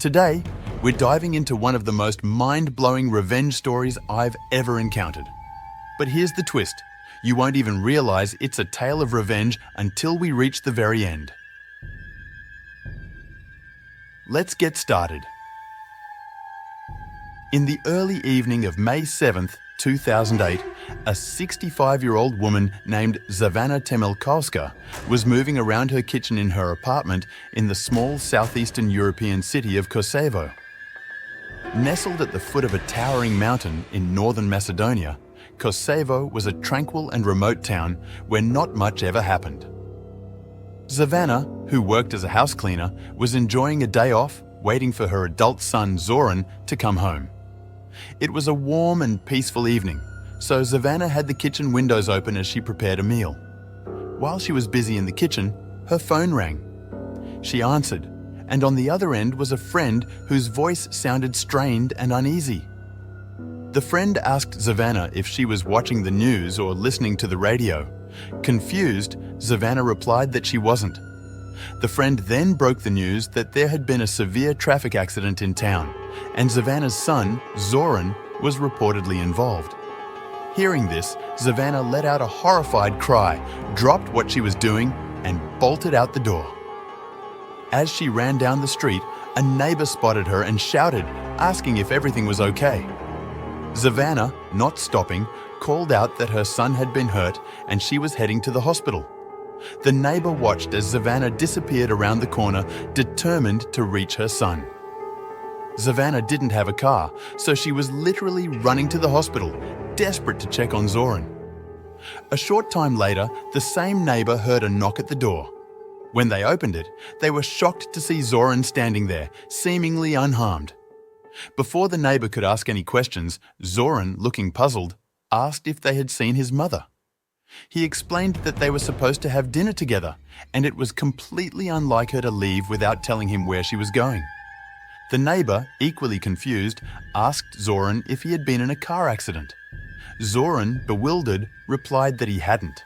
Today, we're diving into one of the most mind-blowing revenge stories I've ever encountered. But here's the twist. You won't even realize it's a tale of revenge until we reach the very end. Let's get started. In the early evening of May 7th, 2008, a 65-year-old woman named Zawena Temelkowska was moving around her kitchen in her apartment in the small southeastern European city of Kosovo. Nestled at the foot of a towering mountain in northern Macedonia, Kosovo was a tranquil and remote town where not much ever happened. Zawena, who worked as a house cleaner, was enjoying a day off, waiting for her adult son Zoran to come home. It was a warm and peaceful evening, so Zawena had the kitchen windows open as she prepared a meal. While she was busy in the kitchen, her phone rang. She answered, and on the other end was a friend whose voice sounded strained and uneasy. The friend asked Zawena if she was watching the news or listening to the radio. Confused, Zawena replied that she wasn't. The friend then broke the news that there had been a severe traffic accident in town, and Zavena's son, Zoran, was reportedly involved. Hearing this, Zawena let out a horrified cry, dropped what she was doing, and bolted out the door. As she ran down the street, a neighbor spotted her and shouted, asking if everything was okay. Zawena, not stopping, called out that her son had been hurt and she was heading to the hospital. The neighbor watched as Zawena disappeared around the corner, determined to reach her son. Zawena didn't have a car, so she was literally running to the hospital, desperate to check on Zoran. A short time later, the same neighbor heard a knock at the door. When they opened it, they were shocked to see Zoran standing there, seemingly unharmed. Before the neighbor could ask any questions, Zoran, looking puzzled, asked if they had seen his mother. He explained that they were supposed to have dinner together, and it was completely unlike her to leave without telling him where she was going. The neighbor, equally confused, asked Zoran if he had been in a car accident. Zoran, bewildered, replied that he hadn't.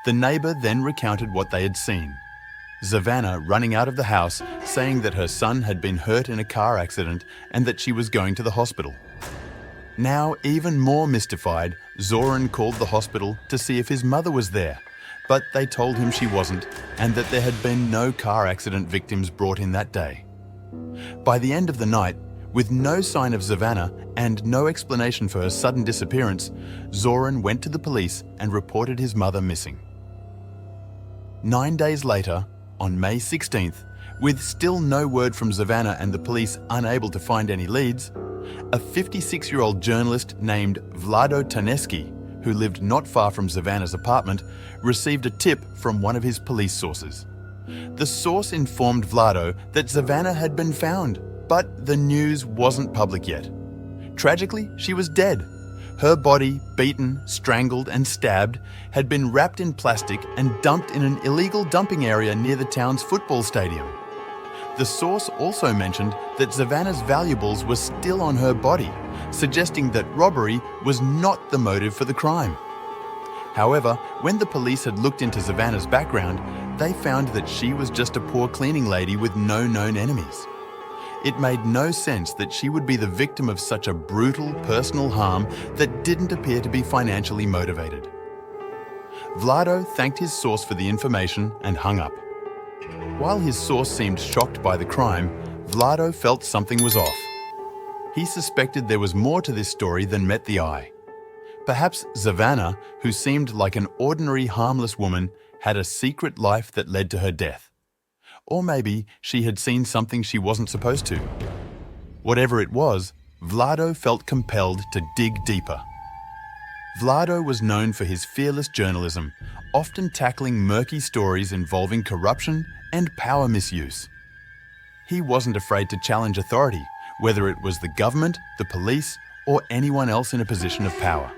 The neighbor then recounted what they had seen. Zawena running out of the house, saying that her son had been hurt in a car accident and that she was going to the hospital. Now, even more mystified, Zoran called the hospital to see if his mother was there, but they told him she wasn't and that there had been no car accident victims brought in that day. By the end of the night, with no sign of Zawena and no explanation for her sudden disappearance, Zoran went to the police and reported his mother missing. 9 days later, on May 16th, with still no word from Zawena and the police unable to find any leads, a 56-year-old journalist named Vlado Taneski, who lived not far from Zavena's apartment, received a tip from one of his police sources. The source informed Vlado that Zawena had been found, but the news wasn't public yet. Tragically, she was dead. Her body, beaten, strangled and stabbed, had been wrapped in plastic and dumped in an illegal dumping area near the town's football stadium. The source also mentioned that Zavena's valuables were still on her body, suggesting that robbery was not the motive for the crime. However, when the police had looked into Zavena's background, they found that she was just a poor cleaning lady with no known enemies. It made no sense that she would be the victim of such a brutal personal harm that didn't appear to be financially motivated. Vlado thanked his source for the information and hung up. While his source seemed shocked by the crime, Vlado felt something was off. He suspected there was more to this story than met the eye. Perhaps Zawena, who seemed like an ordinary harmless woman, had a secret life that led to her death. Or maybe she had seen something she wasn't supposed to. Whatever it was, Vlado felt compelled to dig deeper. Vlado was known for his fearless journalism, often tackling murky stories involving corruption and power misuse. He wasn't afraid to challenge authority, whether it was the government, the police, or anyone else in a position of power.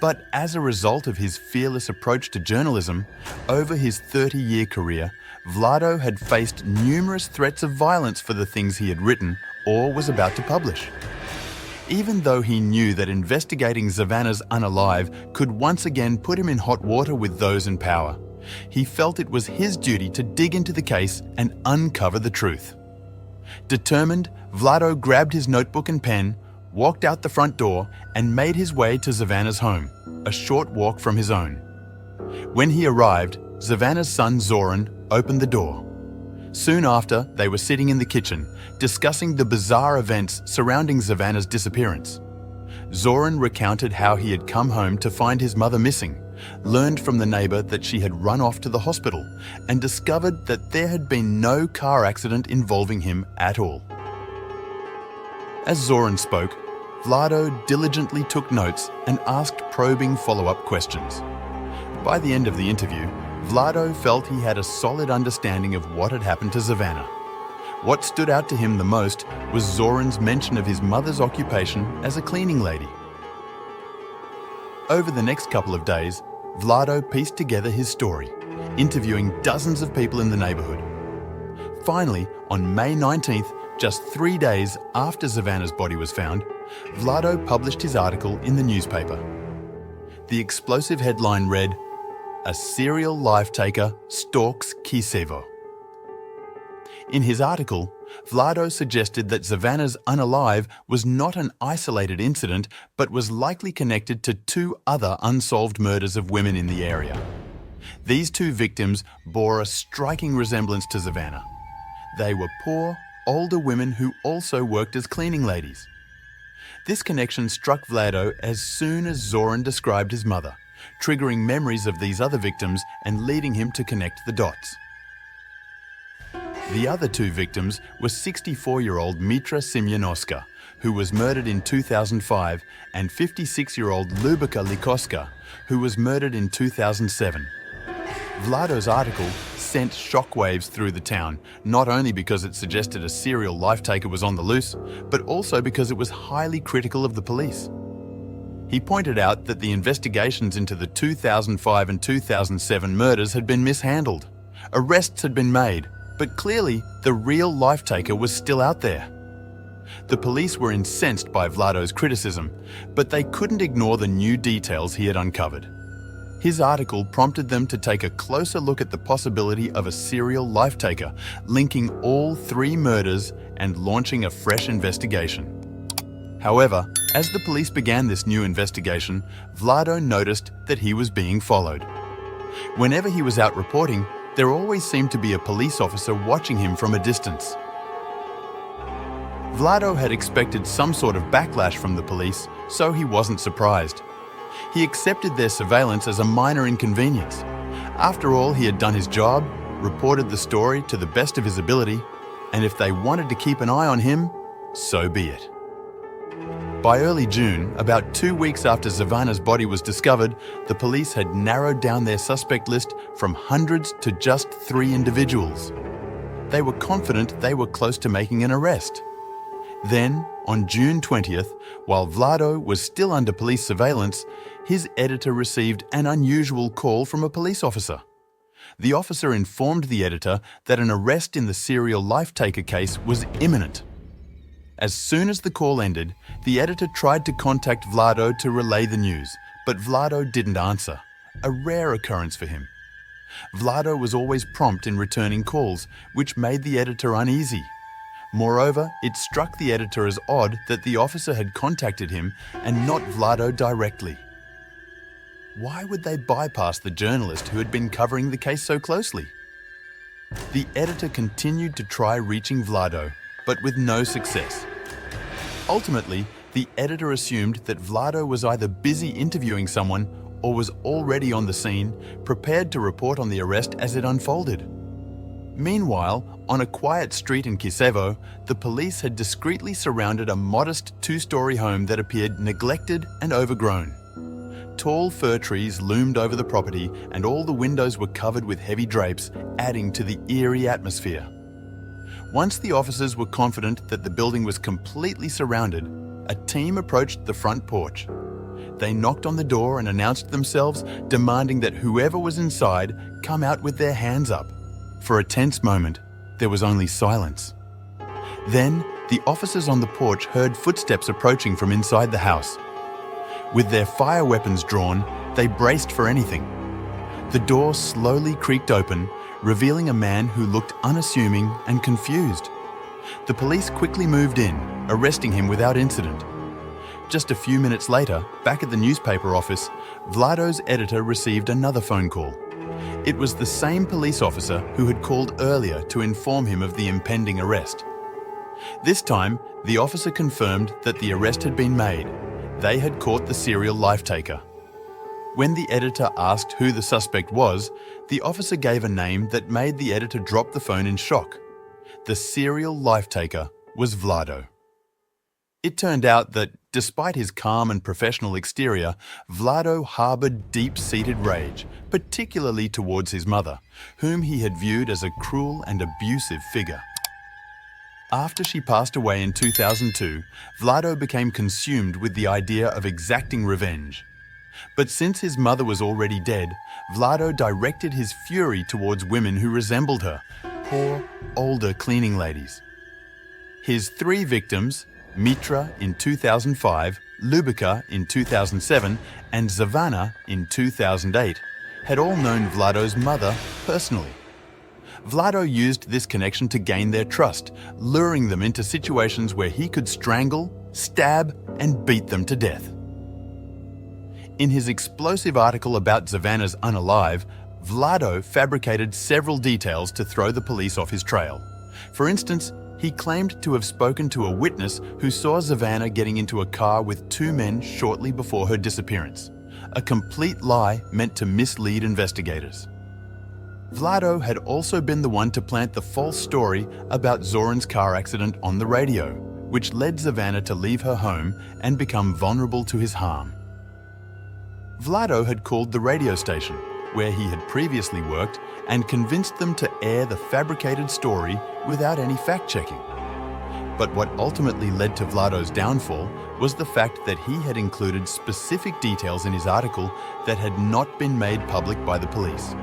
But as a result of his fearless approach to journalism, over his 30-year career, Vlado had faced numerous threats of violence for the things he had written or was about to publish. Even though he knew that investigating Zavena's unalive could once again put him in hot water with those in power, he felt it was his duty to dig into the case and uncover the truth. Determined, Vlado grabbed his notebook and pen, walked out the front door, and made his way to Zavana's home, a short walk from his own. When he arrived, Zavana's son Zoran opened the door. Soon after, they were sitting in the kitchen, discussing the bizarre events surrounding Zavana's disappearance. Zoran recounted how he had come home to find his mother missing, learned from the neighbor that she had run off to the hospital, and discovered that there had been no car accident involving him at all. As Zoran spoke, Vlado diligently took notes and asked probing follow-up questions. By the end of the interview, Vlado felt he had a solid understanding of what had happened to Zavana. What stood out to him the most was Zoran's mention of his mother's occupation as a cleaning lady. Over the next couple of days, Vlado pieced together his story, interviewing dozens of people in the neighborhood. Finally, on May 19th, just 3 days after Zavana's body was found, Vlado published his article in the newspaper. The explosive headline read, "A serial life-taker stalks Kisevo." In his article, Vlado suggested that Zavana's unalive was not an isolated incident, but was likely connected to 2 other unsolved murders of women in the area. These 2 victims bore a striking resemblance to Zavana. They were poor, older women who also worked as cleaning ladies. This connection struck Vlado as soon as Zoran described his mother, triggering memories of these other victims and leading him to connect the dots. The other 2 victims were 64-year-old Mitra Simyonoska, who was murdered in 2005, and 56-year-old Lubika Likoska, who was murdered in 2007. Vlado's article sent shockwaves through the town, not only because it suggested a serial life-taker was on the loose, but also because it was highly critical of the police. He pointed out that the investigations into the 2005 and 2007 murders had been mishandled. Arrests had been made, but clearly the real life-taker was still out there. The police were incensed by Vlado's criticism, but they couldn't ignore the new details he had uncovered. His article prompted them to take a closer look at the possibility of a serial life-taker, linking all 3 murders and launching a fresh investigation. However, as the police began this new investigation, Vlado noticed that he was being followed. Whenever he was out reporting, there always seemed to be a police officer watching him from a distance. Vlado had expected some sort of backlash from the police, so he wasn't surprised. He accepted their surveillance as a minor inconvenience. After all, he had done his job, reported the story to the best of his ability, and if they wanted to keep an eye on him, so be it. By early June, about 2 weeks after Zavana's body was discovered, the police had narrowed down their suspect list from hundreds to just 3 individuals. They were confident they were close to making an arrest. Then, on June 20th, while Vlado was still under police surveillance, his editor received an unusual call from a police officer. The officer informed the editor that an arrest in the serial life-taker case was imminent. As soon as the call ended, the editor tried to contact Vlado to relay the news, but Vlado didn't answer, a rare occurrence for him. Vlado was always prompt in returning calls, which made the editor uneasy. Moreover, it struck the editor as odd that the officer had contacted him and not Vlado directly. Why would they bypass the journalist who had been covering the case so closely? The editor continued to try reaching Vlado, but with no success. Ultimately, the editor assumed that Vlado was either busy interviewing someone or was already on the scene, prepared to report on the arrest as it unfolded. Meanwhile, on a quiet street in Kisevo, the police had discreetly surrounded a modest 2-story home that appeared neglected and overgrown. Tall fir trees loomed over the property and all the windows were covered with heavy drapes, adding to the eerie atmosphere. Once the officers were confident that the building was completely surrounded, a team approached the front porch. They knocked on the door and announced themselves, demanding that whoever was inside come out with their hands up. For a tense moment, there was only silence. Then, the officers on the porch heard footsteps approaching from inside the house. With their fire weapons drawn, they braced for anything. The door slowly creaked open, revealing a man who looked unassuming and confused. The police quickly moved in, arresting him without incident. Just a few minutes later, back at the newspaper office, Vlado's editor received another phone call. It was the same police officer who had called earlier to inform him of the impending arrest. This time, the officer confirmed that the arrest had been made. They had caught the serial life-taker. When the editor asked who the suspect was, the officer gave a name that made the editor drop the phone in shock. The serial life-taker was Vlado. It turned out that, despite his calm and professional exterior, Vlado harbored deep-seated rage, particularly towards his mother, whom he had viewed as a cruel and abusive figure. After she passed away in 2002, Vlado became consumed with the idea of exacting revenge. But since his mother was already dead, Vlado directed his fury towards women who resembled her, poor, older cleaning ladies. His 3 victims, Mitra in 2005, Lubica in 2007, and Zavana in 2008, had all known Vlado's mother personally. Vlado used this connection to gain their trust, luring them into situations where he could strangle, stab, and beat them to death. In his explosive article about Zavana's unalive, Vlado fabricated several details to throw the police off his trail. For instance, he claimed to have spoken to a witness who saw Zavana getting into a car with 2 men shortly before her disappearance, a complete lie meant to mislead investigators. Vlado had also been the one to plant the false story about Zoran's car accident on the radio, which led Zavana to leave her home and become vulnerable to his harm. Vlado had called the radio station, where he had previously worked, and convinced them to air the fabricated story without any fact-checking. But what ultimately led to Vlado's downfall was the fact that he had included specific details in his article that had not been made public by the police.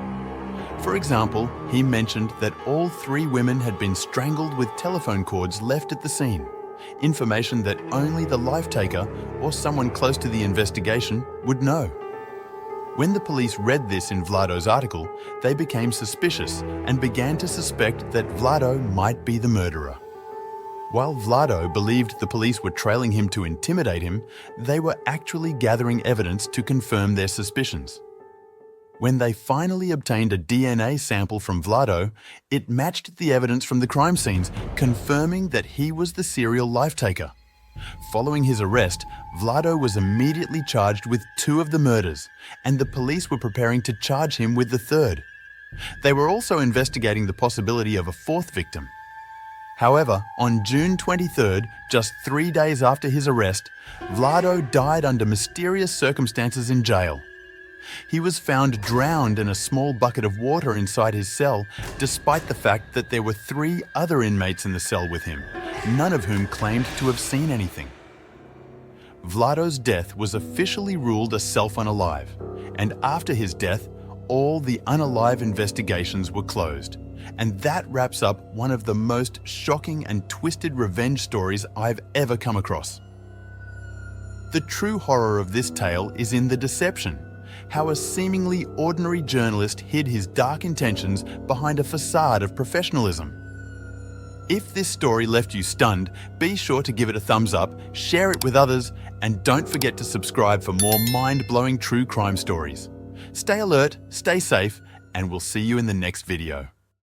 For example, he mentioned that all 3 women had been strangled with telephone cords left at the scene, information that only the life-taker or someone close to the investigation would know. When the police read this in Vlado's article, they became suspicious and began to suspect that Vlado might be the murderer. While Vlado believed the police were trailing him to intimidate him, they were actually gathering evidence to confirm their suspicions. When they finally obtained a DNA sample from Vlado, it matched the evidence from the crime scenes, confirming that he was the serial life-taker. Following his arrest, Vlado was immediately charged with 2 of the murders, and the police were preparing to charge him with the 3rd. They were also investigating the possibility of a 4th victim. However, on June 23rd, just 3 days after his arrest, Vlado died under mysterious circumstances in jail. He was found drowned in a small bucket of water inside his cell, despite the fact that there were 3 other inmates in the cell with him, none of whom claimed to have seen anything. Vlado's death was officially ruled a self-unalive, and after his death, all the unalive investigations were closed. And that wraps up one of the most shocking and twisted revenge stories I've ever come across. The true horror of this tale is in the deception. How a seemingly ordinary journalist hid his dark intentions behind a facade of professionalism. If this story left you stunned, be sure to give it a thumbs up, share it with others, and don't forget to subscribe for more mind-blowing true crime stories. Stay alert, stay safe, and we'll see you in the next video.